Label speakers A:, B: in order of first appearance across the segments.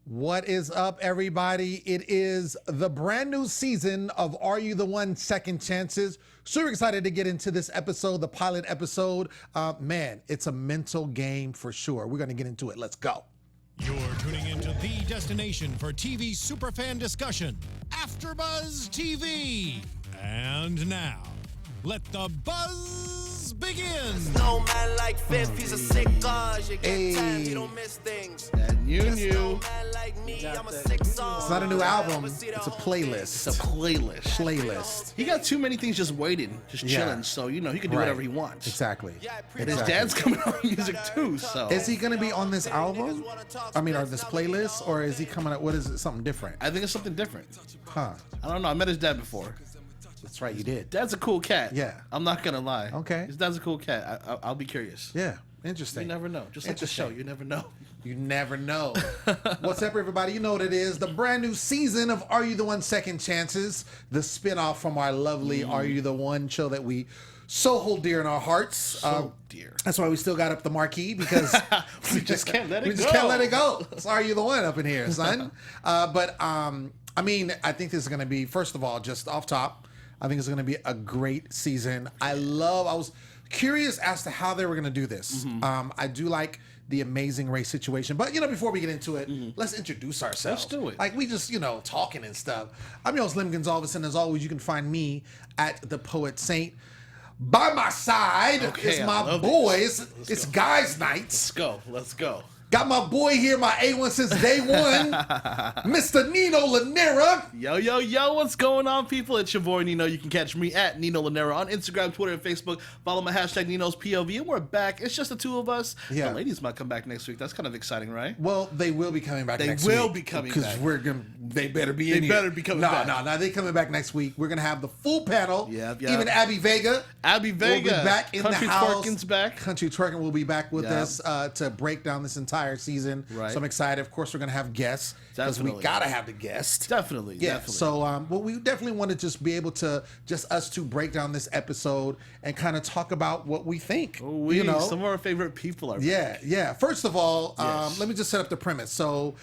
A: What is up, everybody? It is the brand new season of Are You the One? Second Chances. Super excited to get into this episode, the pilot episode. Man, it's a mental game for sure. We're going to get into it. Let's go.
B: You're tuning into the destination for TV superfan discussion, AfterBuzz TV. And now, let the buzz begin.
C: No man like Fifth, he's a sick cause. You get time, you don't miss things.
D: And you
C: No
D: knew.
C: man like me, I'm a sick song.
A: It's not a new album. It's a playlist.
D: It's a playlist. He got too many things just waiting, just
A: Yeah.
D: chilling. So, you know, he can do
A: Right.
D: whatever he wants.
A: Exactly.
D: And his dad's coming out with music too, so.
A: Is he going to be on this album? I mean, or this playlist? Or is he coming out? What is it? Something different?
D: I think it's something different.
A: Huh.
D: I don't know. I met his dad before.
A: That's right. You did.
D: Dad's a cool cat.
A: Yeah.
D: I'm not going to lie.
A: Okay.
D: His dad's a cool cat. I'll be curious.
A: Yeah. Interesting.
D: You never know. Just like the show, you never know.
A: You never know. What's up, everybody? You know what it is. The brand new season of Are You the One? Second Chances, the spinoff from our lovely Are You the One show that we so hold dear in our hearts.
D: So dear.
A: That's why we still got up the marquee, because
D: We just can't let it
A: we just
D: go.
A: can't let it go. It's Are You the One up in here, son. I mean, I think this is going to be, first of all, just off top, I think it's going to be a great season. I was curious as to how they were going to do this. I do like the Amazing Race situation. But, before we get into it, let's introduce ourselves.
D: Let's do it.
A: Like, we just, talking and stuff. I'm your host, Lim Gonsalves, and as always, you can find me at The Poet Saint. By my side is
D: I
A: my
D: love
A: boys.
D: this.
A: It's guys' nights.
D: Let's go.
A: Got my boy here, my A1 since day one, Mr. Nino Llanera.
D: Yo, what's going on, people? It's your boy Nino. You can catch me at Nino Llanera on Instagram, Twitter, and Facebook. Follow my hashtag Nino's POV, and we're back. It's just the two of us.
A: Yeah.
D: The ladies might come back next week. That's kind of exciting, right?
A: Well, they will be coming back next week.
D: They will be coming back.
A: Because we're going to, they better be in
D: They
A: here.
D: better be coming back.
A: No, they coming back next week. We're going to have the full panel.
D: Yep.
A: Even Abby Vega.
D: Abby Vega.
A: will be back in
D: Country
A: the house.
D: Twerkin's back.
A: Country Twerkin will be back with
D: Yep.
A: us to break down this entire season.
D: Right.
A: So I'm excited. Of course, we're going to have guests. Because we
D: Definitely.
A: got to have the guest.
D: Definitely.
A: Yeah, so well, we definitely want to just be able to, just us two, break down this episode and kind of talk about what we think.
D: Some of our favorite people are back.
A: Yeah. First of all,
D: Yes.
A: let me just set up the premise. So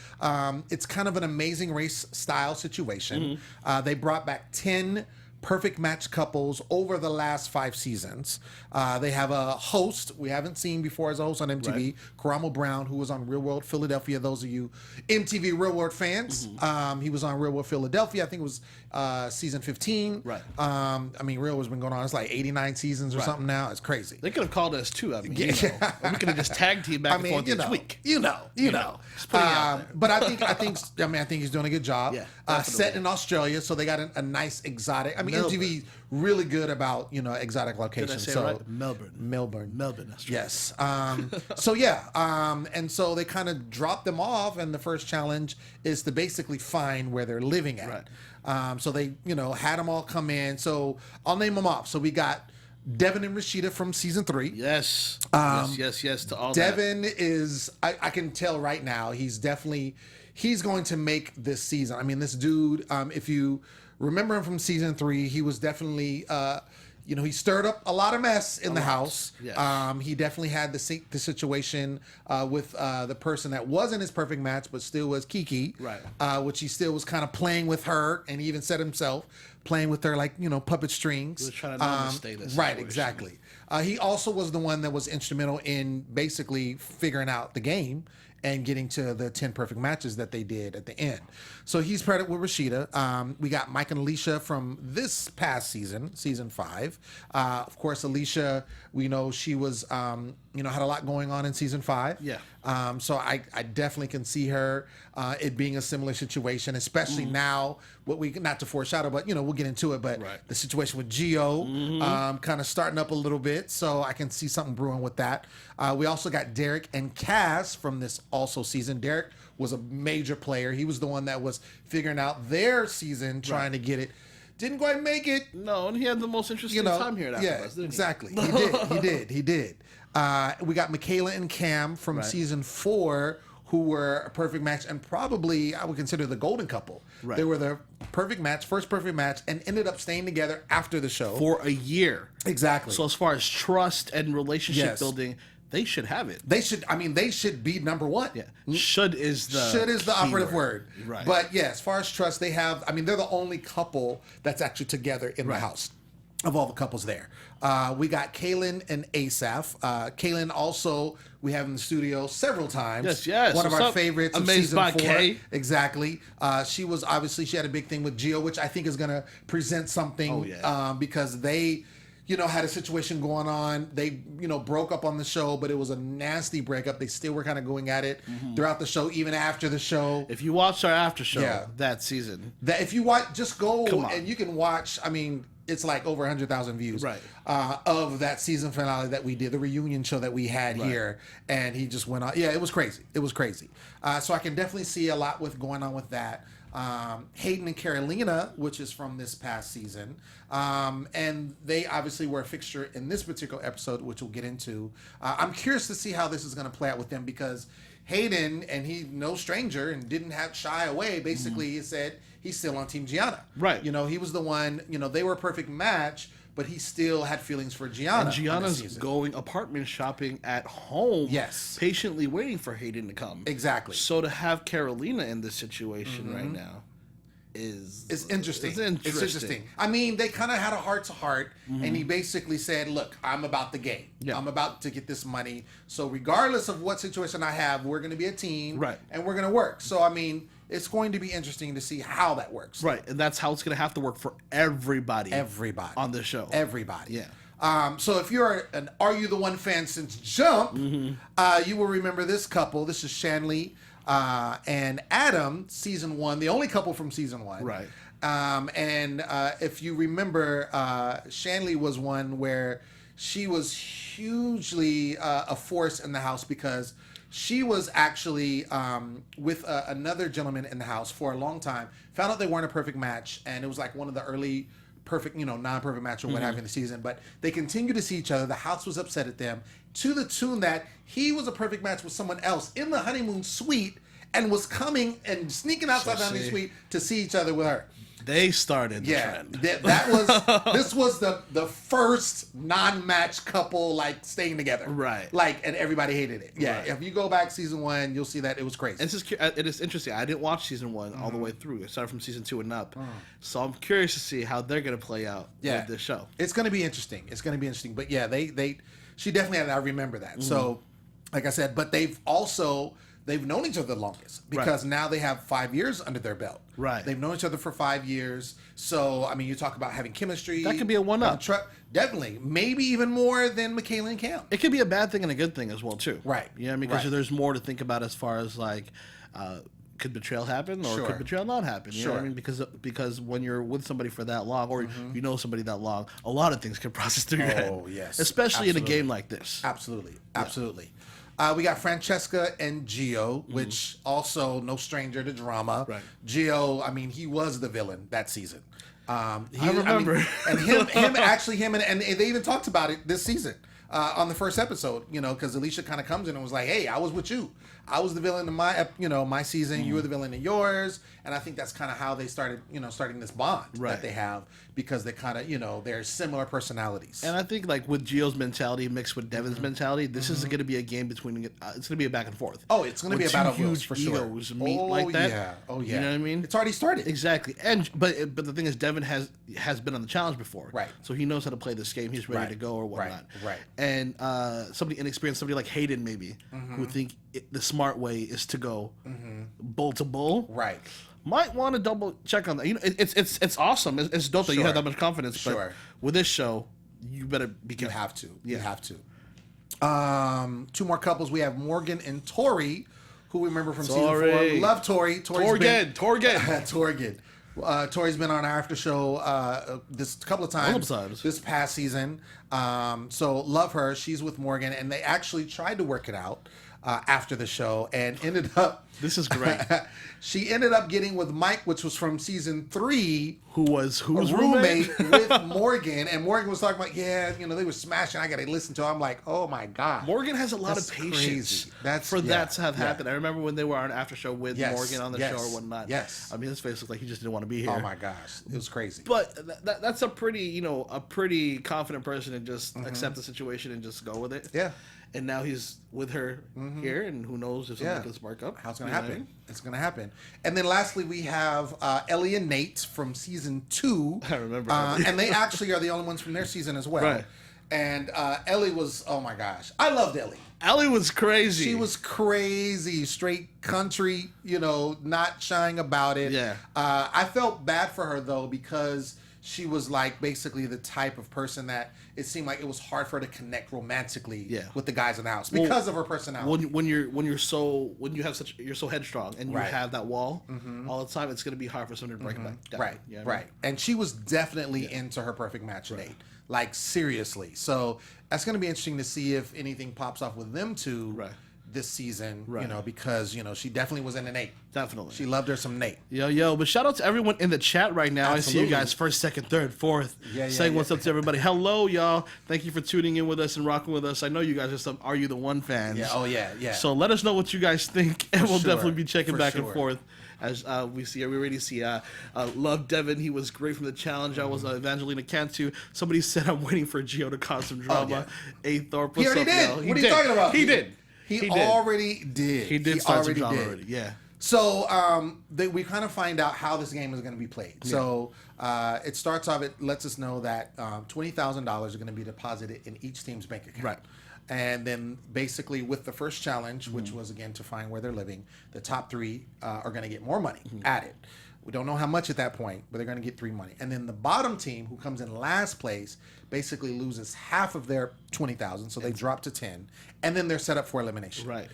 A: it's kind of an Amazing Race style situation. They brought back 10 perfect match couples over the last 5 seasons. They have a host we haven't seen before as a host on MTV,
D: Right.
A: Karamo Brown, who was on Real World Philadelphia. Those of you MTV Real World fans, he was on Real World Philadelphia. I think it was season 15.
D: Right.
A: I mean, Real World's been going on. It's like 89 seasons or something now. It's crazy.
D: They could have called us too. I mean,
A: Yeah.
D: we could have just tag team back and forth each week.
A: You know.
D: Just putting it out there.
A: But I think he's doing a good job.
D: Yeah,
A: Set
D: definitely.
A: in Australia, so they got a nice exotic. I mean,
D: Melbourne.
A: MTV's really good about exotic
D: Did I
A: locations.
D: say
A: so
D: it right? Melbourne.
A: Melbourne,
D: That's right.
A: yes. So yeah, and so they kind of dropped them off, and the first challenge is to basically find where they're living at.
D: Right.
A: So they had them all come in. So I'll name them off. So we got Devin and Rashida from season 3.
D: Yes. Yes to all
A: Devin is, I can tell right now, he's going to make this season. I mean, this dude, if you remember him from season 3, he was definitely, he stirred up a lot of mess in the house.
D: Yes.
A: He definitely had the situation with the person that wasn't his perfect match, but still was Kiki.
D: Right.
A: Which he still was kind of playing with her, and he even said himself, playing with her like, puppet strings.
D: He was trying to namaste this
A: Right,
D: situation.
A: exactly. He also was the one that was instrumental in basically figuring out the game and getting to the 10 perfect matches that they did at the end. So he's paired up with Rashida. We got Mike and Alicia from this past season, season 5. Of course, Alicia, we know she was, had a lot going on in season 5.
D: Yeah.
A: So I definitely can see her it being a similar situation, especially now. Not to foreshadow, but we'll get into it. But
D: Right.
A: the situation with Gio kind of starting up a little bit, so I can see something brewing with that. We also got Derek and Cass from this also season. Derek was a major player. He was the one that was figuring out their season, trying to get it. Didn't quite make it.
D: No, and he had the most interesting time here at AfterBuzz, didn't he?
A: Exactly. He did. We got Michaela and Cam from season 4, who were a perfect match, and probably I would consider the golden couple.
D: Right.
A: They were the first perfect match, and ended up staying together after the show.
D: For a year.
A: Exactly.
D: So as far as trust and relationship
A: Yes.
D: building, they should have it.
A: They should. I mean, they should be number one.
D: Yeah, should is the
A: operative word.
D: Right.
A: But yeah, as far as trust, they have. I mean, they're the only couple that's actually together in the house of all the couples there. We got Kaylin and Asaph. Kaylin also we have in the studio several times.
D: Yes.
A: One of our favorites of
D: Amazed
A: season
D: by
A: 4.
D: Kay.
A: Exactly. She had a big thing with Gio, which I think is going to present something.
D: Oh, yeah.
A: Because they, had a situation going on. They, broke up on the show, but it was a nasty breakup. They still were kind of going at it throughout the show, even after the show.
D: If you watched our after show that season,
A: if you watch, just go and you can watch. I mean, it's like over 100,000 views of that season finale that we did, the reunion show that we had here, and he just went on. Yeah, it was crazy. It was crazy. So I can definitely see a lot going on with that. Hayden and Carolina, which is from this past season, and they obviously were a fixture in this particular episode, which we'll get into. I'm curious to see how this is going to play out with them, because Hayden, and he no stranger and didn't have shy away, basically he said he's still on Team Gianna.
D: Right.
A: He was the one, they were a perfect match, but he still had feelings for Gianna.
D: And Gianna's going apartment shopping at home.
A: Yes.
D: Patiently waiting for Hayden to come.
A: Exactly.
D: So to have Carolina in this situation right now is
A: interesting.
D: It's interesting.
A: I mean, they kind of had a heart-to-heart, and he basically said, look, I'm about the game.
D: Yeah.
A: I'm about to get this money. So regardless of what situation I have, we're going to be a team.
D: Right.
A: And we're going to work. So, I mean, it's going to be interesting to see how that works.
D: Right. And that's how it's going to have to work for everybody.
A: Everybody.
D: On the show.
A: Everybody.
D: Yeah.
A: So if you're an Are You the One fan since Jump, you will remember this couple. This is Shanley and Adam, season 1, the only couple from season 1.
D: Right.
A: And if you remember, Shanley was one where she was hugely a force in the house, because she was actually with another gentleman in the house for a long time, found out they weren't a perfect match, and it was like one of the early perfect, non-perfect match or what have you in the season, but they continued to see each other. The house was upset at them, to the tune that he was a perfect match with someone else in the honeymoon suite and was coming and sneaking outside the honeymoon suite to see each other with her.
D: They started the trend.
A: This was the first non-match couple staying together.
D: Right.
A: And everybody hated it. Yeah. Right. If you go back season 1, you'll see that it was crazy.
D: It is interesting. I didn't watch season 1 all the way through. I started from season 2 and up. So I'm curious to see how they're going to play out with this show.
A: It's going to be interesting. But yeah, she definitely had. I remember that. So, like I said, but they've known each other the longest, because now they have 5 years under their belt.
D: Right.
A: They've known each other for 5 years. So, I mean, you talk about having chemistry.
D: That could be a one-up.
A: Definitely. Maybe even more than Michaela and Cam.
D: It could be a bad thing and a good thing as well, too.
A: Right.
D: You know what I mean? Because there's more to think about as far as, could betrayal happen or could betrayal not happen? You know what I mean? Because when you're with somebody for that long, or you know somebody that long, a lot of things can process through your head.
A: Oh, yes.
D: Especially in a game like this.
A: Absolutely. We got Francesca and Gio, which also no stranger to drama.
D: Right.
A: Gio, I mean, he was the villain that season.
D: I remember.
A: And him, and they even talked about it this season on the first episode, because Alicia kind of comes in and was like, hey, I was with you. I was the villain in my season. You were the villain in yours. And I think that's kind of how they started, starting this bond that they have, because they kind of, they're similar personalities.
D: And I think with Gio's mentality mixed with Devin's mentality, this is going to be a game between, it's going to be a back and forth.
A: Oh, it's going to be a battle of wills, for sure.
D: Egos meet like that.
A: Yeah. Oh, yeah.
D: You know what I mean?
A: It's already started.
D: Exactly. But the thing is, Devin has been on the challenge before.
A: Right.
D: So he knows how to play this game. He's ready to go or whatnot.
A: Right.
D: And somebody inexperienced, somebody like Hayden maybe, who think the smart way is to go bull to bull.
A: Right.
D: Might want to double check on that. It's awesome. It's dope that you have that much confidence. But with this show, you better be careful.
A: You have to. 2 more couples. We have Morgan and Tori, who we remember from season 4. Love Tori.
D: Torgen.
A: Torgen. Tori's been on our after show this couple of times this past season. So love her. She's with Morgan, and they actually tried to work it out after the show, and ended up.
D: This is great.
A: She ended up getting with Mike, which was from season 3,
D: who was
A: roommate with Morgan, and Morgan was talking about, they were smashing. I got to listen to her. I'm like, oh my god.
D: Morgan has a lot of patience that to have happened. I remember when they were on an after show with Morgan on the show or whatnot.
A: Yes.
D: I mean, his face looked like he just didn't want to be here.
A: Oh my gosh, it was crazy.
D: But that's a pretty confident person to just accept the situation and just go with it.
A: Yeah.
D: and now he's with her here, and who knows if something can spark up.
A: How's it going to happen? It's going to happen. And then lastly, we have Ellie and Nate from season 2.
D: I remember.
A: And they actually are the only ones from their season as well.
D: Right.
A: And Ellie was, oh my gosh. I loved Ellie.
D: Ellie was crazy.
A: She was crazy, straight country, not shying about it.
D: Yeah.
A: I felt bad for her, though, because she was like basically the type of person that it seemed like it was hard for her to connect romantically with the guys in the house because of her personality.
D: You're so headstrong and you have that wall all the time, it's going to be hard for someone to break it back down.
A: Right,
D: You know what I
A: right.
D: mean?
A: And she was definitely into her perfect match date. Like, seriously. So that's going to be interesting to see if anything pops off with them two this season, because, she definitely was into Nate.
D: Definitely.
A: She loved her some Nate.
D: Yo, but shout out to everyone in the chat right now. Absolutely. I see you guys first, second, third, fourth. Saying what's up to everybody. Hello, y'all. Thank you for tuning in with us and rocking with us. I know you guys are some Are You the One fans.
A: Yeah, oh yeah.
D: So let us know what you guys think, and we'll definitely be checking back and forth. As we already see Love Devin. He was great from the challenge. I was Evangelina Cantu. Somebody said I'm waiting for Gio to cause some drama. A Thorpe.
A: He already did. What are you talking about?
D: He did.
A: He already did.
D: He did start some drama already. Yeah.
A: So we kind of find out how this game is going to be played. Yeah. So it starts off. It lets us know that $20,000 are going to be deposited in each team's bank account.
D: Right.
A: And then basically with the first challenge, which was again to find where they're living, the top 3 are going to get more money added. We don't know how much at that point, but they're going to get 3 money. And then the bottom team, who comes in last place, basically loses half of their $20,000, so they drop to 10, and then they're set up for elimination.
D: Right.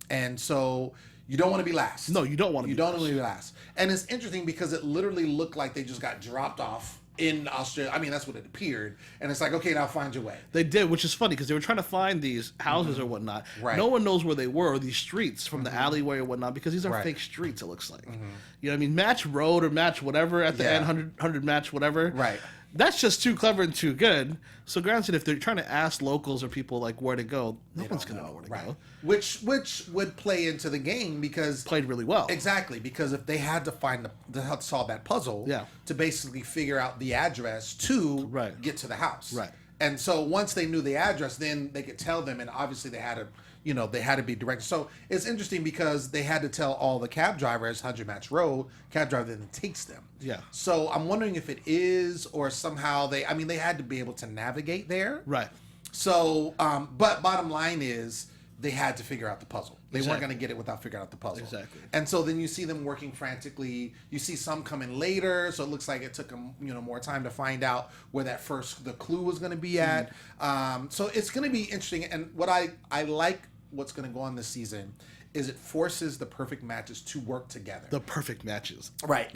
A: And so you don't want to be last.
D: No, you don't want to.
A: You don't want to be last. And it's interesting because it literally looked like they just got dropped off in Australia. I mean, that's what it appeared. And it's like, okay, now find your way.
D: They did, which is funny because they were trying to find these houses or whatnot. Right. No one knows where they were, or these streets from the alleyway or whatnot, because these are fake streets, it looks like. You know what I mean? Match road or match whatever at the end, 100 match whatever.
A: Right.
D: That's just too clever and too good. So granted, if they're trying to ask locals or people like where to go, no one's going to know where to go.
A: Which would play into the game because...
D: Played really well.
A: Exactly, because if they had to to solve that puzzle to basically figure out the address to get to the house.
D: Right.
A: And so once they knew the address, then they could tell them, and obviously they had to... they had to be directed. So it's interesting because they had to tell all the cab drivers 100 Match Road. Cab driver then takes them.
D: Yeah.
A: So I'm wondering if it is or somehow they had to be able to navigate there.
D: Right.
A: So, but bottom line is they had to figure out the puzzle. They weren't going to get it without figuring out the puzzle.
D: Exactly.
A: And so then you see them working frantically. You see some coming later, so it looks like it took them, more time to find out where the clue was going to be at. So it's going to be interesting. And what I like what's going to go on this season is it forces the perfect matches to work together.
D: The perfect matches.
A: Right.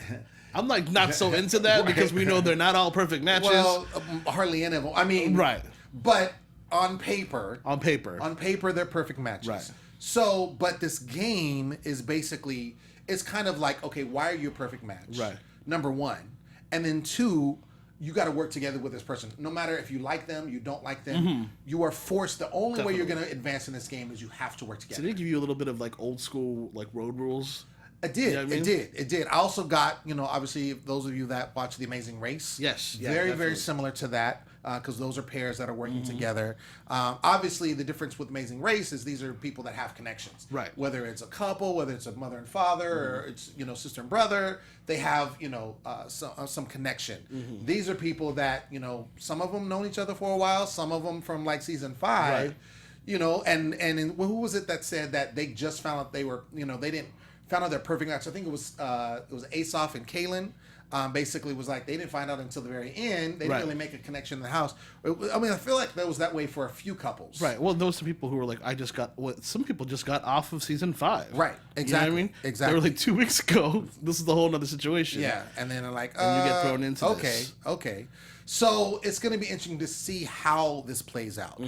D: I'm not so into that because we know they're not all perfect matches.
A: Well, hardly any of them. I mean,
D: right.
A: But on paper, they're perfect matches.
D: Right.
A: So, but this game is basically, it's kind of like, okay, why are you a perfect match?
D: Right.
A: Number one. And then 2, you got to work together with this person. No matter if you like them, you don't like them, you are forced. The only way you're going to advance in this game is you have to work together.
D: So did it give you a little bit of old school road rules?
A: It did. You know what I mean? It did. I also got, obviously those of you that watch The Amazing Race.
D: Yes. Yeah,
A: very, very similar to that because those are pairs that are working together. Obviously, the difference with Amazing Race is these are people that have connections.
D: Right.
A: Whether it's a couple, whether it's a mother and father, or it's, sister and brother, they have, some connection. These are people that, some of them known each other for a while, some of them from season 5, and who was it that said that they just found out they were, they didn't found out their perfect match. I think it was Asaf and Kaylin. Basically was like they didn't find out until the very end. They didn't really make a connection in the house. I mean, I feel like that was that way for a few couples.
D: Right. Well, those are people who were like, some people just got off of season 5.
A: Right. Exactly.
D: You know what I mean?
A: Exactly.
D: They were 2 weeks ago. This is a whole other situation.
A: Yeah. And then they're like,
D: and you get thrown into this.
A: Okay. So it's going to be interesting to see how this plays out.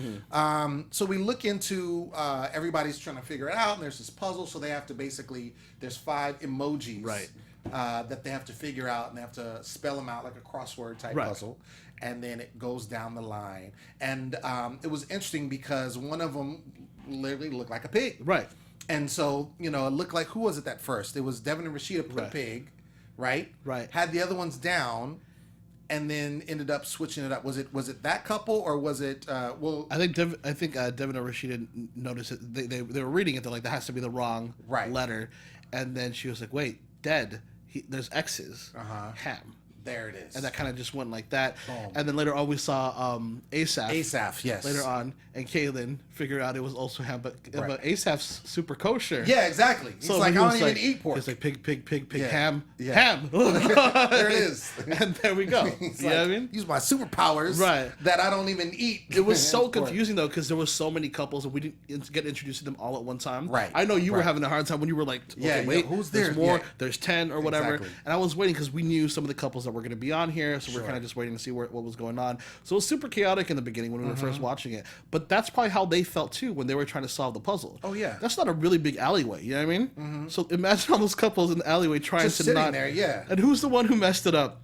A: So we look into everybody's trying to figure it out, and there's this puzzle. So they have to there's 5 emojis that they have to figure out, and they have to spell them out like a crossword type puzzle. And then it goes down the line. And it was interesting because one of them literally looked like a pig.
D: Right.
A: And so, it looked like, who was it that first? It was Devin and Rashida put pig, right?
D: Right.
A: Had the other ones down. and then ended up switching it up. Was it that couple or was it? Well,
D: I think Devin and Rashida noticed it. They were reading it. They're like, that has to be the wrong letter, and then she was like, wait, dead. There's X's. Ham.
A: There it is.
D: And that kind of just went like that.
A: Boom.
D: And then later on, we saw Asaph.
A: Asaph, yes.
D: Later on, and Kaylin figured out it was also ham, but Asaph's super kosher.
A: Yeah, exactly. He's
D: So
A: like,
D: he
A: I
D: was
A: don't
D: like,
A: even eat pork.
D: He's like, pig,
A: Yeah.
D: ham,
A: Yeah.
D: ham.
A: There it is.
D: And there we go.
A: He's
D: You know what I mean?
A: Use my superpowers that I don't even eat.
D: It was so confusing though, because there was so many couples and we didn't get introduced to them all at one time.
A: Right.
D: I know you were having a hard time when you were like, okay, wait,
A: who's
D: there's
A: there?
D: more,
A: Yeah.
D: there's 10 or whatever.
A: Exactly.
D: And I was waiting because we knew some of the couples that were going to be on here, so we're kind of just waiting to see what was going on. So it was super chaotic in the beginning when we were first watching it. But that's probably how they felt too when they were trying to solve the puzzle.
A: Oh yeah.
D: That's not a really big alleyway, you know what I mean? So imagine all those couples in the alleyway trying
A: Just
D: to
A: sitting
D: not.
A: there, yeah.
D: And who's the one who messed it up?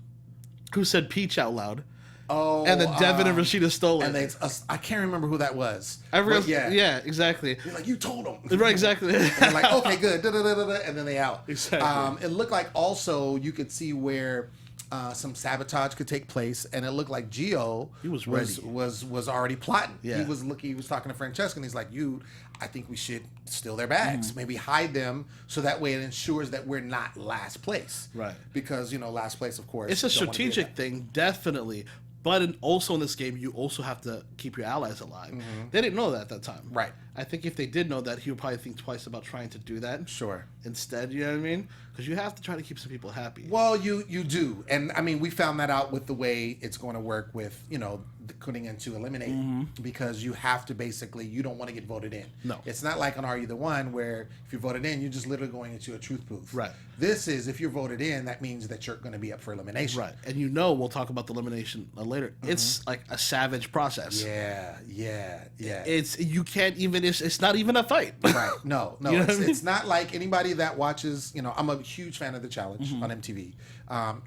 D: Who said peach out loud?
A: Oh,
D: And then Devin and Rashida stole it.
A: and I can't remember who that was.
D: Everyone,
A: But
D: yeah, exactly.
A: You're like, you told them.
D: Right, exactly.
A: And they're like, okay, good. And then they out.
D: Exactly.
A: It looked like also you could see where some sabotage could take place, and it looked like Gio
D: was ready.
A: was already plotting.
D: Yeah.
A: He was talking to Francesca, and he's like, I think we should steal their bags, maybe hide them, so that way it ensures that we're not last place.
D: Right.
A: Because last place, of course,
D: It's a
A: don't wanna be
D: strategic
A: that.
D: thing, definitely. But also in this game, you also have to keep your allies alive. They didn't know that at that time.
A: Right.
D: I think if they did know that, he would probably think twice about trying to do that.
A: Sure.
D: Instead, you know what I mean? Because you have to try to keep some people happy.
A: Well, you do, and I mean, we found that out with the way it's going to work with putting into Eliminate, because you have to basically, you don't want to get voted in.
D: No.
A: It's not like on Are You the One where if you're voted in, you're just literally going into a truth booth.
D: Right.
A: This is, if you're voted in, that means that you're going to be up for elimination.
D: Right. And we'll talk about the elimination later. It's like a savage process.
A: Yeah.
D: You can't even, it's not even a fight.
A: Right. No.
D: You know what I mean?
A: It's not like anybody that watches, I'm a huge fan of The Challenge on MTV.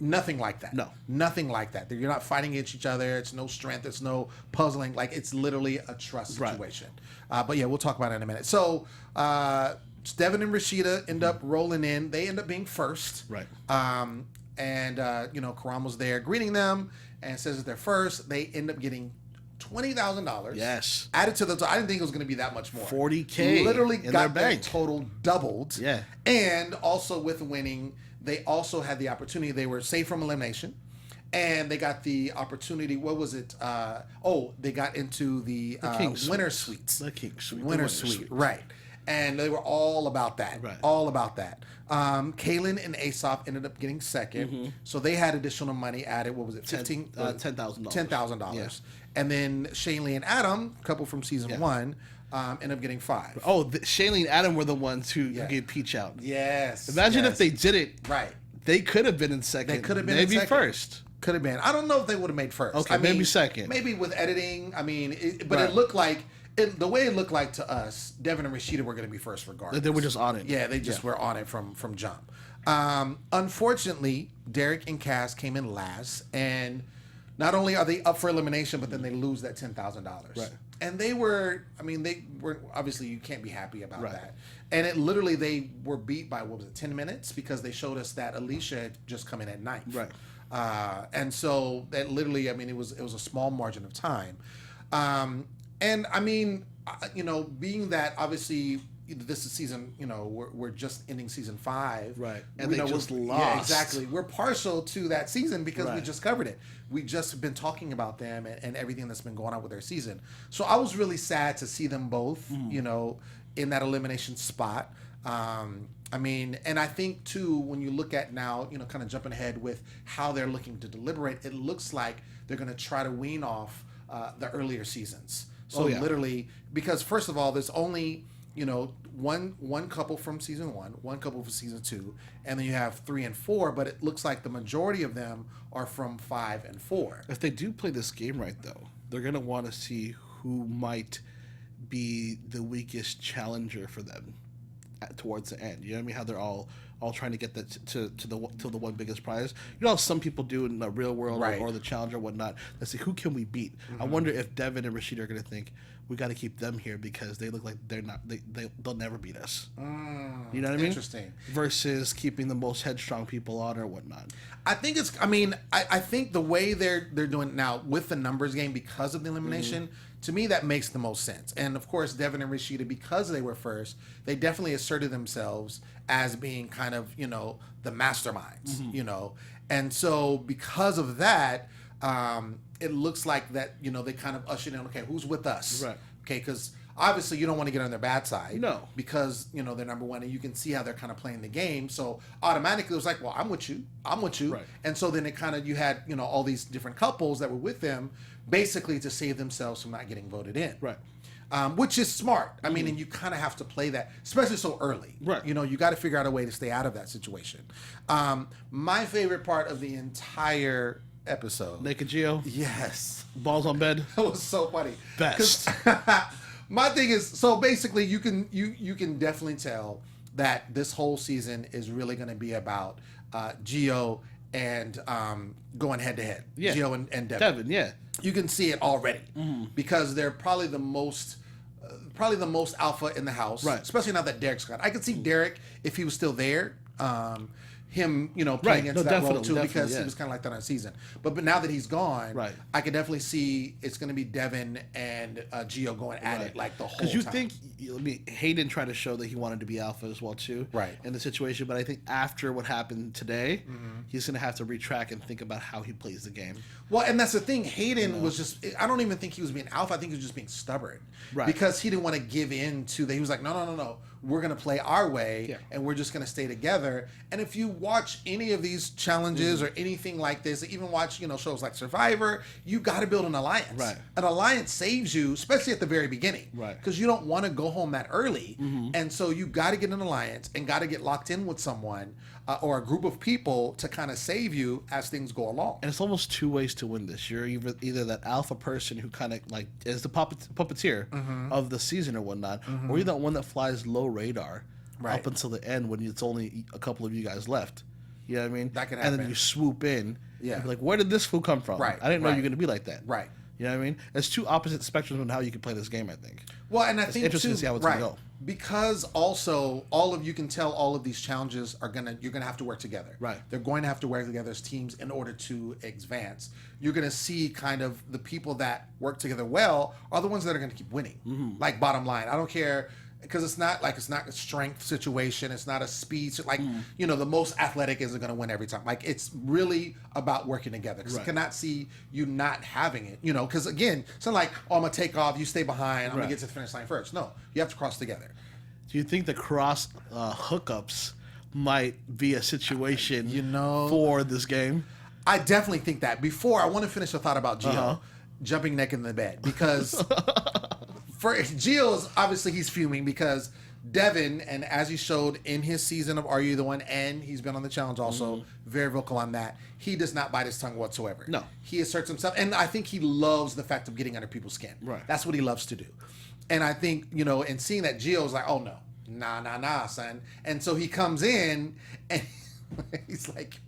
A: Nothing like that.
D: No.
A: Nothing like that. You're not fighting against each other. It's no strength. It's no puzzling. Like, it's literally a trust situation. But yeah, we'll talk about it in a minute. So, Devin and Rashida end up rolling in. They end up being first.
D: Right.
A: Karam was there greeting them and says that they're first. They end up getting $20,000.
D: Yes.
A: Added to the total. I didn't think it was going to be that much more.
D: $40K
A: Literally
D: in
A: got
D: their
A: their
D: bank.
A: total doubled.
D: Yeah.
A: And also with winning, they also had the opportunity. They were safe from elimination. And they got the opportunity. What was it? They got into the
D: King
A: winner
D: Suites.
A: suites.
D: The King Suite.
A: Winner
D: The
A: suite. Right. And they were all about that.
D: Right.
A: All about that. Kaylin and Asaph ended up getting second. So they had additional money added. What was it? $10,000. $10,000.
D: Yeah.
A: And then Shaylee and Adam, couple from season 1, ended up getting $5,000.
D: Oh, Shaylee and Adam were the ones who gave Peach out.
A: Yes.
D: Imagine
A: yes.
D: if they did it.
A: Right.
D: They could have been in second.
A: They could have been
D: maybe
A: in second.
D: First.
A: Could have been. I don't know if they would have made first.
D: Okay, maybe second.
A: Maybe with editing. I mean, but
D: Right.
A: it looked like the way it looked like to us, Devin and Rashida were going to be first regardless.
D: They were just on it.
A: Yeah, they just were on it from jump. Unfortunately, Derek and Cass came in last, and not only are they up for elimination, but then they lose that $10,000.
D: Right.
A: And they were obviously, you can't be happy about that. And they were beat by 10 minutes, because they showed us that Alicia had just come in at 9th.
D: Right.
A: And so that literally, it was a small margin of time. And I mean, being that obviously this is season, we're just ending season 5.
D: Right. And they just lost.
A: Yeah, exactly. We're partial to that season because we just covered it. We just have been talking about them and everything that's been going on with their season. So I was really sad to see them both, in that elimination spot. And I think too, when you look at now, kind of jumping ahead with how they're looking to deliberate, it looks like they're going to try to wean off the earlier seasons. So literally, because first of all, there's only, one couple from season 1, one couple from season 2, and then you have 3 and 4, but it looks like the majority of them are from 5 and 4.
D: If they do play this game right, though, they're going to want to see who might be the weakest challenger for them. towards the end. You know what I mean? How they're all trying to get that to the one biggest prize. You know how some people do in the real world or the challenge or whatnot. They say, who can we beat? I wonder if Devin and Rashida are going to think, we got to keep them here because they look like they'll never beat us. You know what I mean?
A: Interesting.
D: Versus keeping the most headstrong people on or whatnot.
A: I think it's. I mean, I think the way they're doing it now with the numbers game because of the elimination, to me that makes the most sense. And of course, Devin and Rashida, because they were first, they definitely asserted themselves as being kind of the masterminds. And so because of that, it looks like that they kind of ushered in. Okay, who's with us? Right. Okay, because obviously you don't want to get on their bad side.
D: No.
A: Because they're number one, and you can see how they're kind of playing the game. So automatically it was like, well, I'm with you.
D: Right.
A: And so then it kind of, you had all these different couples that were with them, basically to save themselves from not getting voted in.
D: Right.
A: Which is smart. I mean, and you kind of have to play that, especially so early.
D: Right.
A: You got to figure out a way to stay out of that situation. My favorite part of the entire episode.
D: Naked Geo.
A: Yes.
D: Balls on bed.
A: That was so funny.
D: Best.
A: My thing is, so basically you can definitely tell that this whole season is really going to be about Gio and going head to head.
D: Yeah.
A: Gio and Devin.
D: Devin, yeah.
A: You can see it already because they're probably the most alpha in the house,
D: right?
A: Especially now that Derek's gone. I could see Derek if he was still there. Him, playing into that role too, because he was kind of like that on season. But now that he's gone,
D: right,
A: I could definitely see it's going to be Devin and Gio going at it like the whole time.
D: Because you think, Hayden tried to show that he wanted to be alpha as well too,
A: right,
D: in the situation. But I think after what happened today, he's going to have to retrack and think about how he plays the game.
A: Well, and that's the thing. Hayden was just, I don't even think he was being alpha. I think he was just being stubborn.
D: Right.
A: Because he didn't want to give in to that. He was like, no. We're going to play our way, and we're just going to stay together. And if you watch any of these challenges or anything like this, even watch, shows like Survivor, you got to build an alliance.
D: Right.
A: An alliance saves you, especially at the very beginning.
D: Right.
A: Because you don't want to go home that early. And so you got to get an alliance and got to get locked in with someone or a group of people to kind of save you as things go along.
D: And it's almost two ways to win this. You're either that alpha person who kind of like is the puppeteer of the season or whatnot, or you're that one that flies low radar up until the end when it's only a couple of you guys left. You know what I mean?
A: That can happen.
D: And then you swoop in.
A: Yeah.
D: And be like, where did this fool come from?
A: Right.
D: I didn't know you were going to be like that.
A: Right.
D: You know what I mean? It's two opposite spectrums on how you can play this game, I think.
A: Well, and I
D: it's
A: think
D: interesting
A: too,
D: to see how it's going to go.
A: Because also you can tell all of these challenges you're gonna have to work together.
D: Right.
A: They're going to have to work together as teams in order to advance. You're gonna see kind of the people that work together well are the ones that are gonna keep winning. Like bottom line, I don't care. Because it's not a strength situation. It's not a speed. The most athletic isn't going to win every time. Like, it's really about working together. Because I cannot see you not having it. Because, again, it's not like, I'm going to take off, you stay behind, I'm going to get to the finish line first. No, you have to cross together.
D: Do you think the cross hookups might be a situation for this game?
A: I definitely think that. Before, I want to finish a thought about Gio jumping naked in the bed. Because... For Gio's, obviously he's fuming because Devin, and as he showed in his season of Are You the One, and he's been on the challenge also, very vocal on that, he does not bite his tongue whatsoever.
D: No.
A: He asserts himself, and I think he loves the fact of getting under people's skin.
D: Right.
A: That's what he loves to do. And I think, and seeing that Gio's like, oh no, nah, son. And so he comes in, and he's like,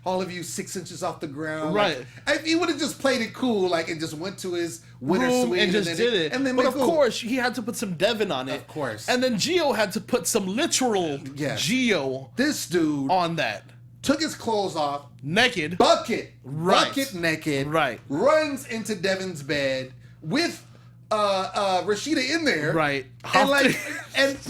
A: all of you 6 inches off the ground.
D: Right.
A: Like, if he would have just played it cool, and just went to his winter
D: room
A: suite
D: and just did it.
A: And then
D: but of course, he had to put some Devin on it.
A: Of course.
D: And then Gio had to put some literal Gio
A: this dude
D: on that.
A: Took his clothes off.
D: Naked.
A: Bucket
D: Right.
A: naked.
D: Right.
A: Runs into Devin's bed with Rashida in there.
D: Right.
A: And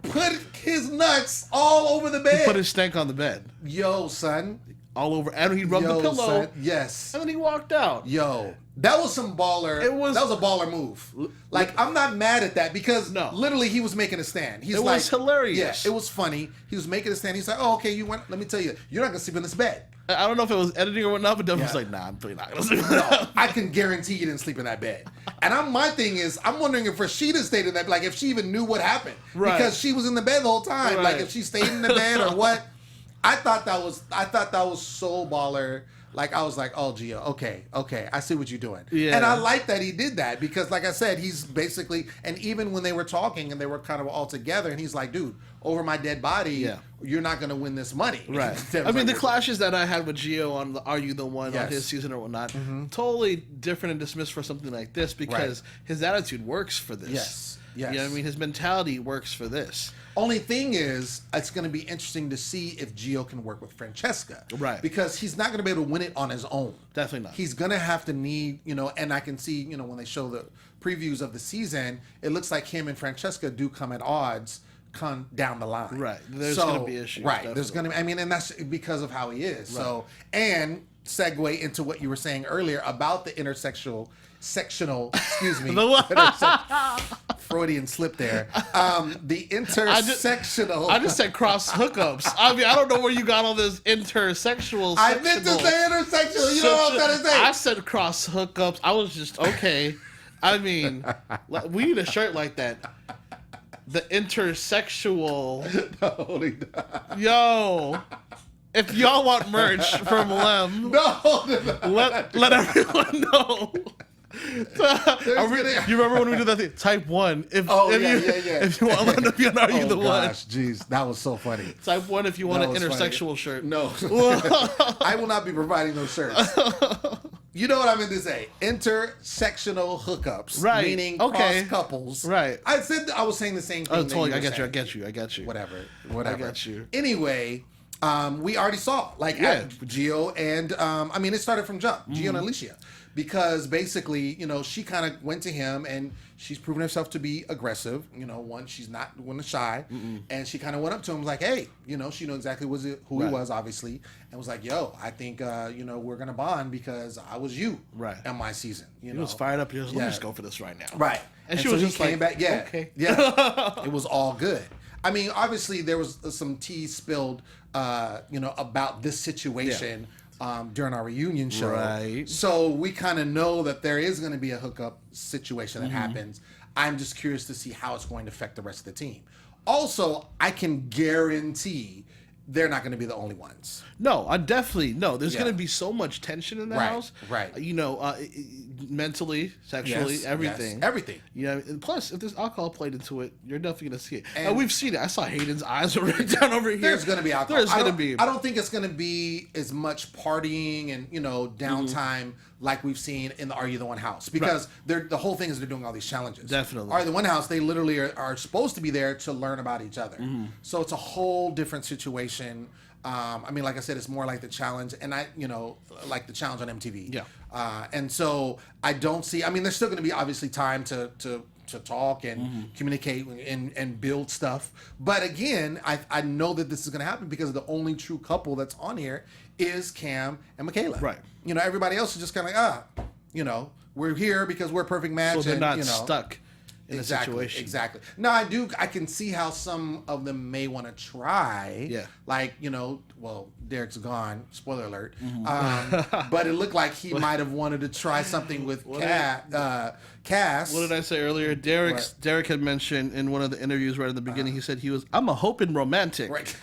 A: put his nuts all over the bed.
D: He put his stank on the bed.
A: Yo, son.
D: All over. And he rubbed the pillow.
A: Son. Yes.
D: And then he walked out.
A: Yo. That was some baller. That was a baller move. Like, I'm not mad at that because literally he was making a stand. It
D: was hilarious.
A: Yeah, it was funny. He was making a stand. He's like, oh, okay, let me tell you, you're not going to sleep in this bed.
D: I don't know if it was editing or whatnot, but Devin was like, nah, I'm probably not going to sleep in that.
A: No, I can guarantee you didn't sleep in that bed. And my thing is, I'm wondering if Rashida stayed in that, like if she even knew what happened.
D: Right.
A: Because she was in the bed the whole time.
D: Right.
A: Like if she stayed in the bed or what. I thought that was so baller. Like, I was like, oh, Gio, okay, I see what you're doing.
D: Yeah.
A: And I like that he did that because, like I said, he's basically, and even when they were talking and they were kind of all together, and he's like, dude, over my dead body, you're not going to win this money.
D: Right. I mean, the clashes that I had with Gio on the Are You the One on his season or whatnot, totally different and dismissed for something like this because his attitude works for this.
A: Yes.
D: You know what I mean? His mentality works for this.
A: Only thing is, it's going to be interesting to see if Gio can work with Francesca.
D: Right.
A: Because he's not going to be able to win it on his own.
D: Definitely not.
A: He's going to have to need, and I can see, when they show the previews of the season, it looks like him and Francesca do come at odds come down the line.
D: Right. There's going to be issues.
A: Right. Definitely. There's going to be, and that's because of how he is. Right. So, and segue into what you were saying earlier about the sectional, excuse me. Freudian slip there. The intersectional.
D: I just said cross hookups. I mean, I don't know where you got all this intersexual.
A: I meant to say intersectional. You know what I'm trying to say?
D: I said cross hookups. I was just, okay. I mean, we need a shirt like that. The intersexual. Yo. If y'all want merch from Lem, let everyone know. You remember when we did that thing? Type 1. If you want Lem to be on Are You the One?
A: Jeez, that was so funny.
D: Type 1 if you want an intersexual shirt.
A: No. I will not be providing those shirts. You know what I meant to say? Intersectional hookups.
D: Right.
A: Meaning cross couples.
D: Right.
A: I was saying the same thing.
D: Oh, totally. I get you.
A: Whatever.
D: I got you.
A: Anyway, we already saw Gio and I mean, it started from jump. Gio and Alicia. Because basically, she kind of went to him and she's proven herself to be aggressive. One, she's not shy. And she kind of went up to him like, hey, she knew exactly who he was, obviously. And was like, yo, I think, we're going to bond because I was you in my season. He
D: was fired up. He was like, let me just go for this right now.
A: Right.
D: And she was just
A: came
D: like,
A: back,
D: okay.
A: Yeah. It was all good. I mean, obviously, there was some tea spilled, about this situation during our reunion show.
D: Right.
A: So we kind of know that there is going to be a hookup situation that happens. I'm just curious to see how it's going to affect the rest of the team. Also, I can guarantee they're not going to be the only ones.
D: No, There's going to be so much tension in the house.
A: Right.
D: Mentally, sexually, everything.
A: Yes, everything.
D: And plus, if there's alcohol played into it, you're definitely going to see it. And we've seen it. I saw Hayden's eyes right down over here.
A: There's going to be alcohol.
D: There's going to be.
A: I don't think it's going to be as much partying and, downtime like we've seen in the Are You the One house. Because the whole thing is they're doing all these challenges.
D: Definitely.
A: Are You the One house, they literally are supposed to be there to learn about each other. So it's a whole different situation. I mean, like I said, it's more like the challenge, and like the challenge on MTV.
D: Yeah.
A: And so I don't see. I mean, there's still going to be obviously time to talk and communicate and build stuff. But again, I know that this is going to happen because the only true couple that's on here is Cam and Michaela.
D: Right.
A: Everybody else is just kind of like, we're here because we're a perfect match.
D: So they're not
A: and,
D: stuck in a situation.
A: Exactly. Now, I can see how some of them may want to try.
D: Yeah.
A: Like, well, Derek's gone. Spoiler alert. But it looked like he might have wanted to try something with Cass.
D: What did I say earlier? Derek had mentioned in one of the interviews right at the beginning, he said I'm a hoping romantic. Right.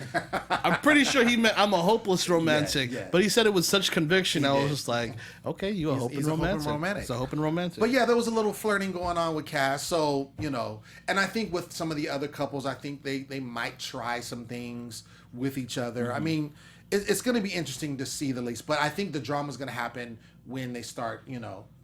D: I'm pretty sure he meant I'm a hopeless romantic.
A: Yeah.
D: But he said it with such conviction. I was just like, okay, he's a hoping romantic. It's a hoping romantic.
A: But yeah, there was a little flirting going on with Cass. So, and I think with some of the other couples, I think they might try some things with each other. I mean, it's going to be interesting to see the least. But I think the drama is going to happen when they start,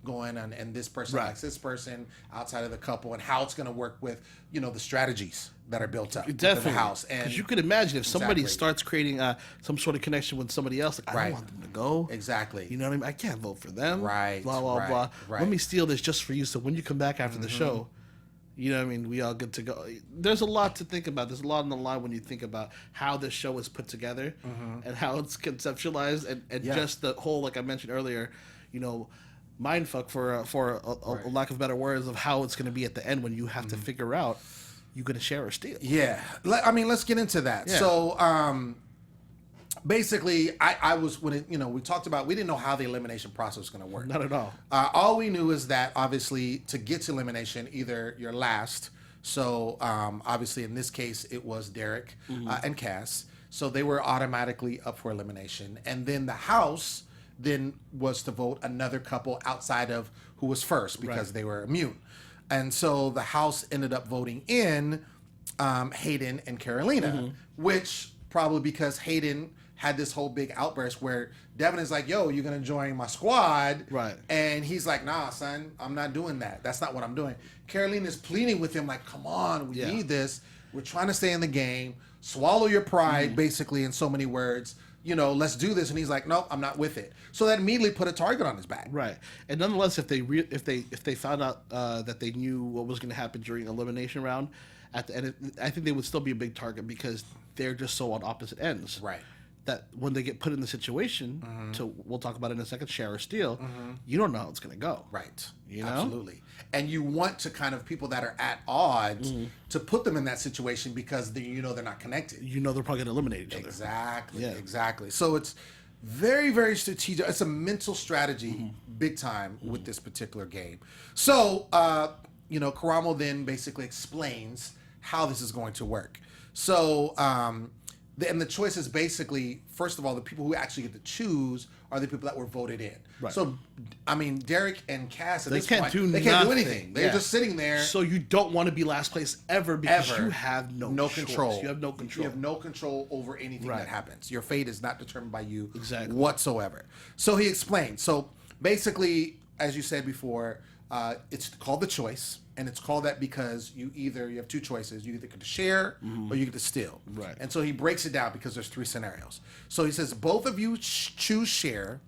A: going on and this person likes this person outside of the couple and how it's going to work with, the strategies that are built up in the house.
D: Because you could imagine if somebody starts creating some sort of connection with somebody else, like, I don't want them to go.
A: Exactly.
D: You know what I mean? I can't vote for them.
A: Right.
D: Blah, blah, blah. Right. Let me steal this just for you so when you come back after the show, you know what I mean? We all good to go. There's a lot to think about. There's a lot on the line when you think about how this show is put together and how it's conceptualized and just the whole, like I mentioned earlier, mindfuck for a lack of better words of how it's going to be at the end when you have to figure out you're going to share or steal.
A: Yeah. I mean, let's get into that.
D: Yeah.
A: So, basically, I was when we talked about we didn't know how the elimination process was going to work.
D: Not at all.
A: All we knew is that obviously to get to elimination, either you're last. So obviously in this case it was Derek and Cass. So they were automatically up for elimination, and then the house then was to vote another couple outside of who was first because they were immune. And so the House ended up voting in Hayden and Carolina, which probably because Hayden had this whole big outburst where Devin is like, yo, you're going to join my squad.
D: Right.
A: And he's like, nah, son, I'm not doing that. That's not what I'm doing. Carolina's pleading with him like, come on, we need this. We're trying to stay in the game. Swallow your pride, basically, in so many words. You know, let's do this. And he's like, nope, I'm not with it. So that immediately put a target on his back.
D: Right. And nonetheless, if they found out that they knew what was going to happen during the elimination round, at the end, I think they would still be a big target because they're just so on opposite ends.
A: Right.
D: That when they get put in the situation we'll talk about it in a second, share or steal, you don't know how it's going to go.
A: Right.
D: You know?
A: Absolutely. And you want to kind of people that are at odds to put them in that situation because you know they're not connected.
D: You know they're probably going to eliminate each other.
A: Exactly. Yeah. Exactly. So it's very, very strategic. It's a mental strategy big time with this particular game. So, Karamo then basically explains how this is going to work. So, and the choice is basically, first of all, the people who actually get to choose are the people that were voted in.
D: Right.
A: So, I mean, Derek and Cass at
D: they
A: this
D: can't
A: point,
D: do
A: they can't do
D: nothing.
A: anything. They're just sitting there.
D: So you don't want to be last place ever because you have no
A: control.
D: You have no control.
A: You have no control over anything that happens. Your fate is not determined by you whatsoever. So he explained. So basically, as you said before, it's called the choice. And it's called that because you have two choices. You either get to share or you get to steal.
D: Right.
A: And so he breaks it down because there's three scenarios. So he says both of you choose share.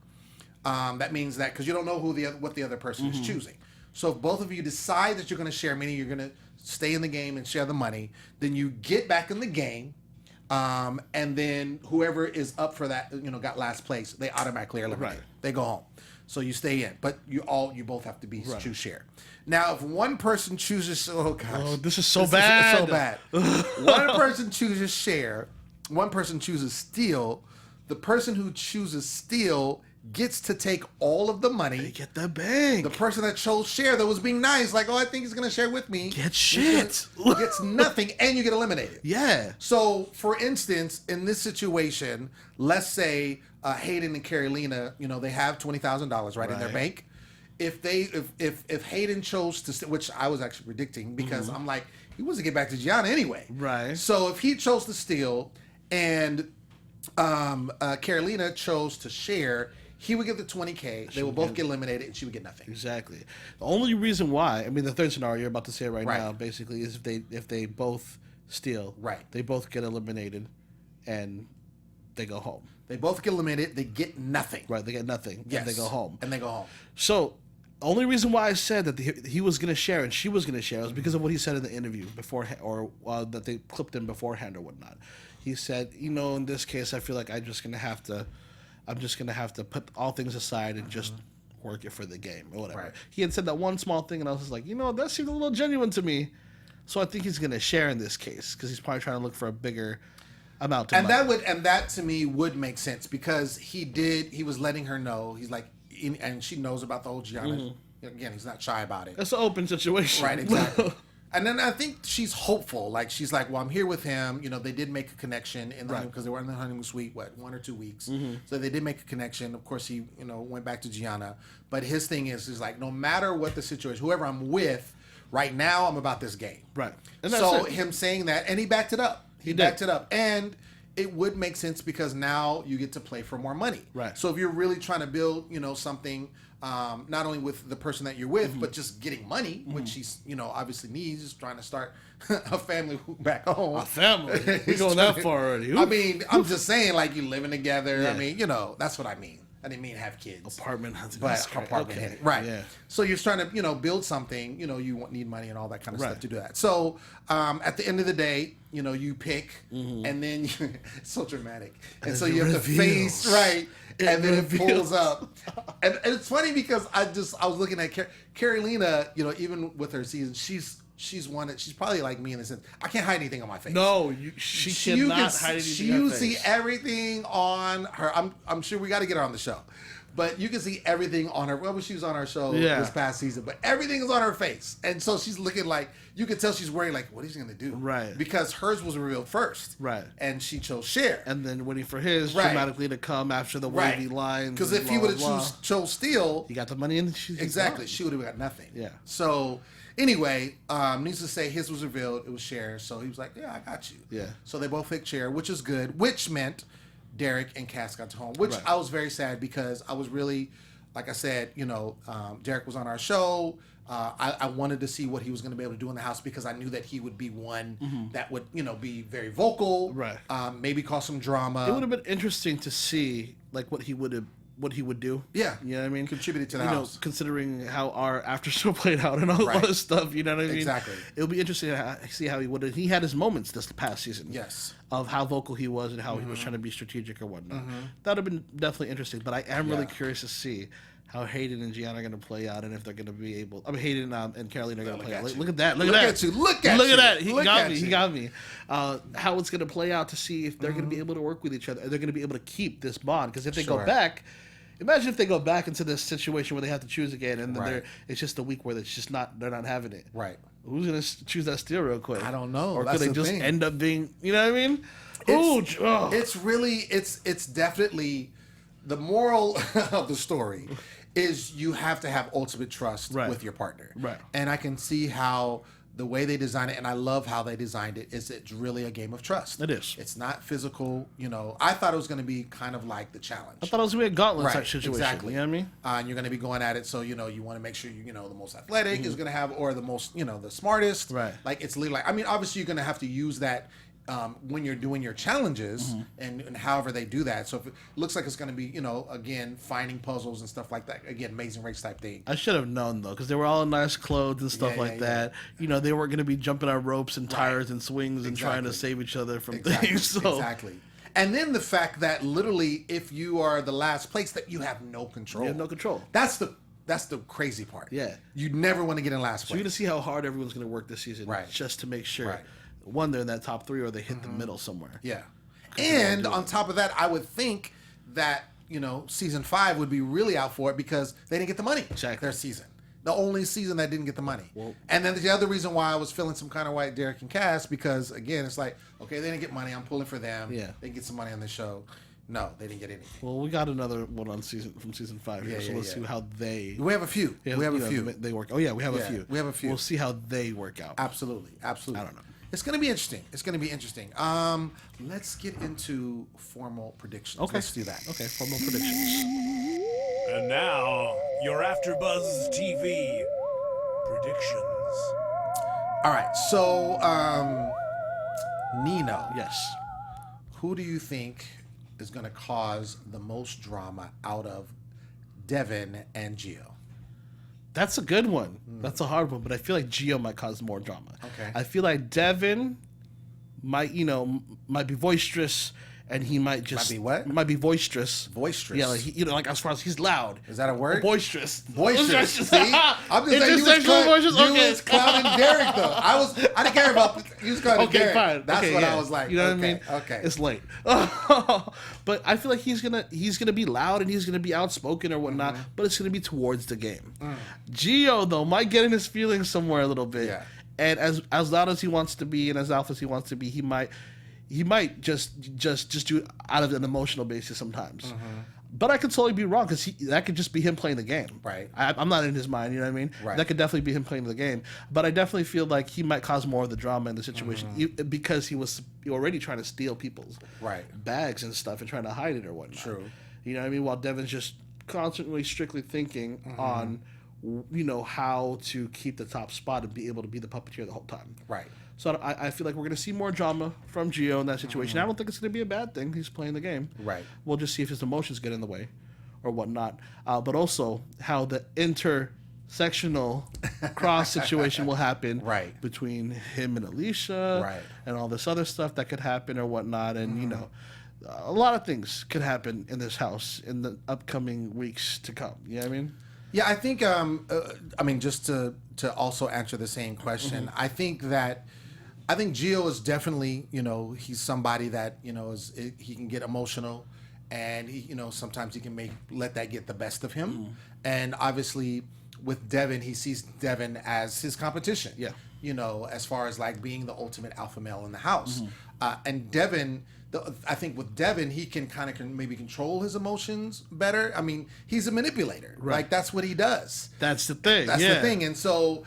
A: That means that because you don't know what the other person is choosing. So if both of you decide that you're going to share, meaning you're going to stay in the game and share the money, then you get back in the game. And then whoever is up for that, got last place, they automatically eliminate. Right. They go home. So you stay in, but you both have to choose share. Now, if one person chooses,
D: this is so bad.
A: So bad. One person chooses share, one person chooses steal. The person who chooses steal gets to take all of the money.
D: They get the bank.
A: The person that chose share, that was being nice, like, I think he's going to share with me.
D: Get shit.
A: Gets nothing, and you get eliminated.
D: Yeah.
A: So, for instance, in this situation, let's say Hayden and Carolina, they have $20,000 in their bank. If Hayden chose to, which I was actually predicting because I'm like, he wants to get back to Gianna anyway.
D: Right.
A: So if he chose to steal and Carolina chose to share, he would get the $20K. They will both get eliminated, and she would get nothing.
D: Exactly. The only reason why, the third scenario you're about to say right now, basically, is if they both steal, they both get eliminated, and they go home.
A: They both get eliminated. They get nothing.
D: Right. They get nothing.
A: Yes.
D: And they go home.
A: And they go home.
D: So, the only reason why I said that he was going to share and she was going to share was because of what he said in the interview beforehand, or that they clipped in beforehand or whatnot. He said, in this case, I feel like I'm just going to have to put all things aside and just work it for the game or whatever. Right. He had said that one small thing, and I was just like, that seemed a little genuine to me. So I think he's going to share in this case because he's probably trying to look for a bigger amount of money.
A: That to me would make sense because he was letting her know. He's like, and she knows about the whole Gianna. Again, he's not shy about it.
D: It's an open situation.
A: Right, exactly. And then I think she's hopeful. Like, she's like, well, I'm here with him. They did make a connection in the honeymoon because they were in the honeymoon suite, 1 or 2 weeks. So they did make a connection. Of course, he, went back to Gianna. But his thing is like, no matter what the situation, whoever I'm with, right now, I'm about this game.
D: Right.
A: And so him saying that, and he backed it up. He backed it up. And it would make sense because now you get to play for more money.
D: Right.
A: So if you're really trying to build, something, not only with the person that you're with, but just getting money, which he's, obviously needs, is trying to start a family back home.
D: A family? We're going that far already.
A: Oof. I'm just saying, like, you living together. Yeah. That's what I mean. I didn't mean have kids.
D: Apartment.
A: Okay. Right. Yeah. So you're trying to, build something, you need money and all that kind of stuff to do that. So at the end of the day, you pick and then it's so dramatic. And so you have to face, and then it pulls up. And it's funny because I was looking at Carolina, even with her season, she's one that she's probably like me in the sense I can't hide anything on my face.
D: No, she cannot hide anything on her face.
A: You see everything on her. I'm sure we got to get her on the show, But you can see everything on her. Well, she was on our show this past season, but everything is on her face, and so she's looking like you can tell she's worried. Like, what is he gonna do?
D: Right.
A: Because hers was revealed first.
D: Right.
A: And she chose Cher.
D: And then waiting for his dramatically to come after the wavy lines.
A: Because if he would have chose Steele,
D: he got the money and
A: exactly, she would have got nothing.
D: Yeah.
A: So anyway, needs to say his was revealed. It was Cher, so he was like, "Yeah, I got you."
D: Yeah.
A: So they both picked Cher, which is good. Which meant Derek and Cass got to home. Which I was very sad because I was really, like I said, Derek was on our show. I wanted to see what he was going to be able to do in the house because I knew that he would be one that would, be very vocal.
D: Right.
A: Maybe cause some drama.
D: It would have been interesting to see like what he would do.
A: Yeah.
D: You know what I mean?
A: Contributed to the house.
D: Considering how our after show played out and all this stuff, you know what I mean?
A: Exactly.
D: It would be interesting to see how he would have. He had his moments this past season.
A: Yes.
D: Of how vocal he was and how he was trying to be strategic or whatnot. That would have been definitely interesting. But I am really curious to see how Hayden and Gianna are going to play out and if they're going to be able... I mean, Hayden and Carolina are going to play out. Look at that. Look at that.
A: Look at
D: that. He got me. How it's going to play out to see if they're going to be able to work with each other. They're going to be able to keep this bond. Because if they go back... Imagine if they go back into this situation where they have to choose again and then it's just a week where they're not having it.
A: Right.
D: Who's going to choose that steal real quick?
A: I don't know.
D: Or
A: That's
D: could they just end up being... You know what I mean?
A: It's definitely... The moral of the story is you have to have ultimate trust with your partner.
D: Right.
A: And I can see how the way they design it, and I love how they designed it, is it's really a game of trust.
D: It is.
A: It's not physical. I thought it was going to be kind of like the challenge.
D: I thought it was going to be a gauntlet type situation.
A: Exactly.
D: You know what I mean?
A: And you're going to be going at it, so, you want to make sure, the most athletic is going to have, or the most, the smartest.
D: Right.
A: Like, it's literally, obviously you're going to have to use that when you're doing your challenges and however they do that. So if it looks like it's going to be, again, finding puzzles and stuff like that, again, Amazing Race type thing.
D: I should have known, though, because they were all in nice clothes and stuff that. They weren't going to be jumping on ropes and tires and swings and trying to save each other from things. So.
A: Exactly. And then the fact that literally if you are the last place, that you have no control.
D: You have no control.
A: That's the crazy part.
D: Yeah.
A: You never want to get in last place.
D: So you're going to see how hard everyone's going to work this season just to make sure. One, they're in that top 3 or they hit the middle somewhere.
A: Yeah. And on top of that, I would think that, season 5 would be really out for it because they didn't get the money.
D: Exactly.
A: Their season. The only season that didn't get the money. And then the other reason why I was feeling some kind of way Derek and Cass, because, again, it's like, okay, they didn't get money. I'm pulling for them.
D: Yeah.
A: They can get some money on the show. No, they didn't get anything.
D: Well, we got another one from season 5 here, so let's see how they...
A: We have a few. We have a few.
D: They work. Oh, yeah, we have a few.
A: We have a few.
D: We'll see how they work out.
A: Absolutely.
D: I don't know.
A: It's going to be interesting. Let's get into formal predictions.
D: Okay.
A: Let's do that.
D: Okay, formal predictions.
B: And now, your AfterBuzz TV predictions.
A: All right. So, Nino.
D: Yes.
A: Who do you think is going to cause the most drama out of Devin and Gio?
D: That's a good one. That's a hard one, but I feel like Gio might cause more drama.
A: Okay.
D: I feel like Devin might be boisterous, and he might just...
A: Might be what?
D: Might be boisterous.
A: Boisterous?
D: Yeah, like as far as he's loud.
A: Is that a word?
D: Boisterous.
A: Boisterous. See? I'm just saying you was clowning Derek, though. I didn't care about... You was clowning Derek.
D: Fine.
A: That's what I was like.
D: You know what I mean?
A: Okay.
D: It's late. But I feel like he's gonna be loud and he's gonna be outspoken or whatnot, but it's gonna be towards the game. Gio, though, might get in his feelings somewhere a little bit. Yeah. And as loud as he wants to be and as alpha as he wants to be, he might just do it out of an emotional basis sometimes. But I could totally be wrong because that could just be him playing the game.
A: Right.
D: I'm not in his mind, you know what I mean?
A: Right.
D: That could definitely be him playing the game. But I definitely feel like he might cause more of the drama in the situation because he was already trying to steal people's bags and stuff and trying to hide it or whatnot.
A: True.
D: You know what I mean? While Devin's just constantly strictly thinking on, how to keep the top spot and be able to be the puppeteer the whole time.
A: Right.
D: So I feel like we're going to see more drama from Gio in that situation. I don't think it's going to be a bad thing. He's playing the game.
A: Right.
D: We'll just see if his emotions get in the way or whatnot. But also how the intersectional cross situation will happen between him and Alicia and all this other stuff that could happen or whatnot. And, a lot of things could happen in this house in the upcoming weeks to come. You know what I mean?
A: Yeah, I think, just to also answer the same question, I think Gio is definitely, he's somebody that, he can get emotional and he, sometimes he can let that get the best of him. And obviously, with Devin, he sees Devin as his competition.
D: Yeah.
A: As far as like being the ultimate alpha male in the house. And Devin, I think with Devin, he can kind of maybe control his emotions better. I mean, he's a manipulator. Right. Like, that's what he does.
D: That's the thing.
A: That's the thing. And so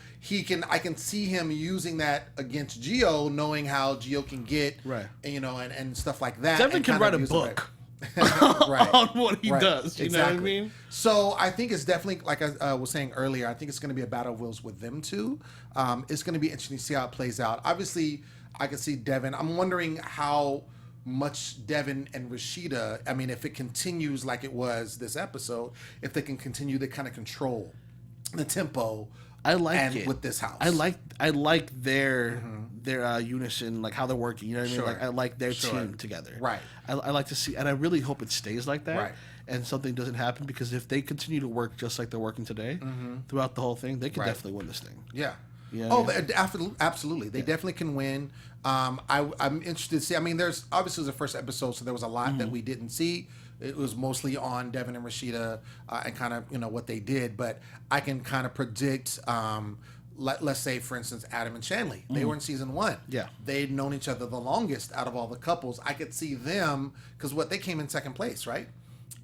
A: I can see him using that against Gio, knowing how Gio can get,
D: right.
A: And stuff like that.
D: Devin can write a book.
A: Right.
D: On what he does. You
A: exactly.
D: know what I mean?
A: So I think it's definitely, like I was saying earlier, I think it's going to be a battle of wills with them two. It's going to be interesting to see how it plays out. Obviously, I can see Devin. I'm wondering how much Devin and Rashida, I mean, if it continues like it was this episode, if they can continue to kind of control the tempo.
D: I like
A: it with this house.
D: I like their unison, like how they're working. You know what I mean? Like, I like their team together.
A: Right.
D: I like to see, and I really hope it stays like that.
A: Right.
D: And something doesn't happen, because if they continue to work just like they're working today, throughout the whole thing, they can definitely win this thing.
A: Yeah.
D: You know
A: absolutely. They definitely can win. I'm interested to see. I mean, there's obviously it was the first episode, so there was a lot that we didn't see. It was mostly on Devin and Rashida and kind of what they did, but I can kind of predict. Let's say, for instance, Adam and Shanley. They were in season 1.
D: Yeah,
A: they'd known each other the longest out of all the couples. I could see them because they came in second place, right?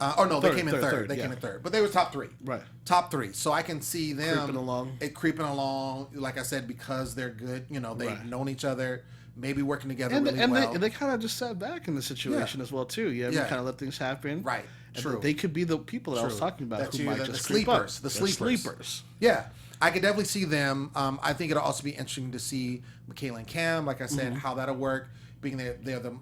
A: They came in third. They came in third, but they were top 3.
D: Right,
A: top 3. So I can see them
D: creeping
A: along. Like I said, because they're good. They've known each other. Maybe working together
D: and
A: really well.
D: They kind of just sat back in the situation as well too. You kind of let things happen.
A: Right.
D: And
A: True.
D: They could be the people that I was talking about who might just
A: sleepers. The sleepers. Yeah. I could definitely see them. I think it'll also be interesting to see Michaela and Cam, like I said, how that'll work. Being they're the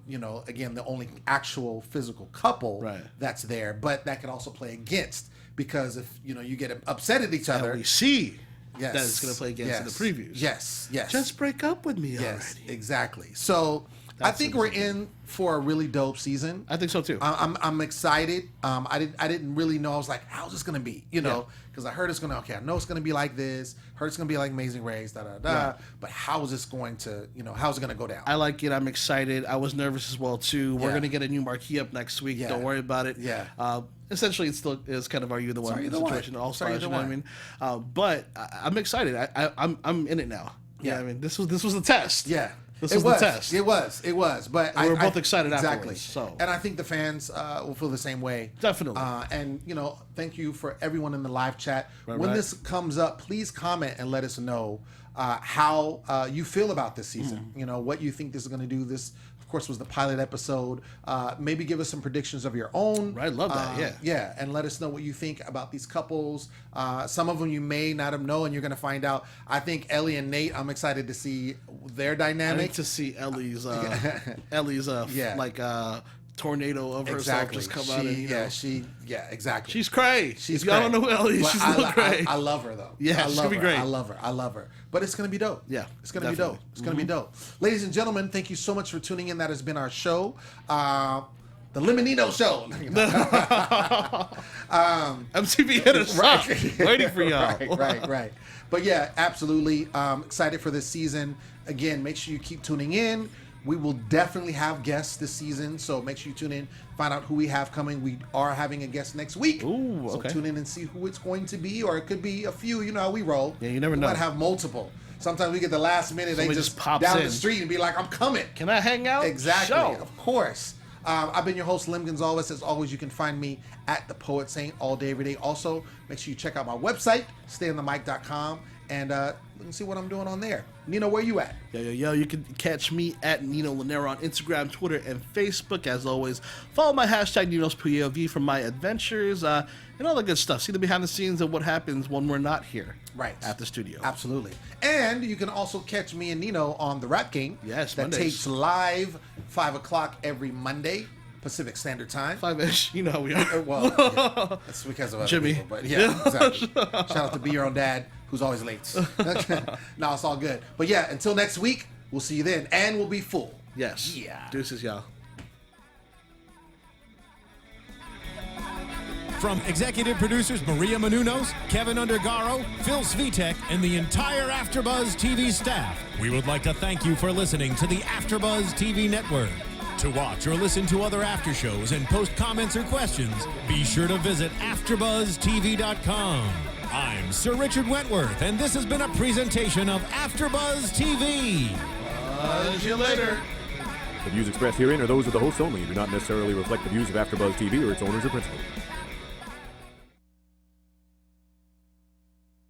A: again the only actual physical couple that's there, but that could also play against, because if you get upset at each other,
D: we see.
A: Yes.
D: That it's going to play against in the previews.
A: Yes.
D: Just break up with me already.
A: Exactly. So I think we're in for a really dope season.
D: I think so too.
A: I'm excited. I didn't really know. I was like, how's this going to be? Because I heard it's going to. I know it's going to be like this. Heard it's going to be like Amazing Race. But how is this going to? How's it going to go down?
D: I like it. I'm excited. I was nervous as well too. We're going to get a new marquee up next week. Don't worry about it.
A: Yeah.
D: Essentially, it still is kind of Are You the One situation. All stars, you know what I mean? But I'm excited. I'm in it now. Yeah. I mean, this was the test.
A: Yeah.
D: This was the test.
A: It was. But
D: we were both excited
A: exactly.
D: afterwards. So.
A: And I think the fans will feel the same way.
D: Definitely.
A: And, thank you for everyone in the live chat. When this comes up, please comment and let us know how you feel about this season. What you think this is going to do. This, of course, was the pilot episode. Maybe give us some predictions of your own.
D: Right, love that,
A: Yeah, and let us know what you think about these couples. Some of them you may not have known, and you're going to find out. I think Ellie and Nate, I'm excited to see their dynamic.
D: I need to see Ellie's tornado of herself just come out.
A: Exactly.
D: She's cray.
A: She's
D: y'all don't know who Ellie is. She's little cray.
A: I love her though.
D: Yeah, she's gonna be great.
A: I love her. But it's gonna be dope.
D: Yeah,
A: it's gonna be dope. It's gonna be dope. Ladies and gentlemen, thank you so much for tuning in. That has been our show. The Nino show.
D: MTV hit us up. Waiting for y'all.
A: Right. But yeah, absolutely. Excited for this season. Again, make sure you keep tuning in. We will definitely have guests this season, so make sure you tune in, find out who we have coming. We are having a guest next week.
D: Ooh,
A: so tune in and see who it's going to be, or it could be a few. You know how we roll.
D: Yeah, you never know.
A: We might have multiple. Sometimes we get the last minute,
D: somebody
A: they just
D: pops
A: down
D: in
A: the street and be like, I'm coming.
D: Can I hang out?
A: Exactly.
D: Show.
A: Of course. I've been your host, Lim Gonsalves. As always, you can find me at The Poet Saint all day, every day. Also, make sure you check out my website, stayonthemic.com, and see what I'm doing on there. Nino, where you at?
D: Yo. You can catch me at Nino Llanera on Instagram, Twitter, and Facebook. As always, follow my hashtag Nino's POV for my adventures and all the good stuff. See the behind the scenes of what happens when we're not here.
A: Right.
D: At the studio.
A: Absolutely. And you can also catch me and Nino on The Rap Game.
D: Yes,
A: that
D: Mondays.
A: tapes live 5 o'clock every Monday, Pacific Standard Time.
D: 5-ish. You know how we are.
A: Well, yeah, that's because of other
D: Jimmy.
A: people. But yeah, exactly. Shout out to Be Your Own Dad, who's always late. No, it's all good. But yeah, until next week, we'll see you then. And we'll be full.
D: Yes.
A: Yeah.
D: Deuces, y'all.
B: From executive producers Maria Menounos, Kevin Undergaro, Phil Svitek, and the entire AfterBuzz TV staff, we would like to thank you for listening to the AfterBuzz TV network. To watch or listen to other after shows and post comments or questions, be sure to visit AfterBuzzTV.com. I'm Sir Richard Wentworth, and this has been a presentation of AfterBuzz TV.
A: See you later.
E: The views expressed herein are those of the hosts only and do not necessarily reflect the views of AfterBuzz TV or its owners or principals.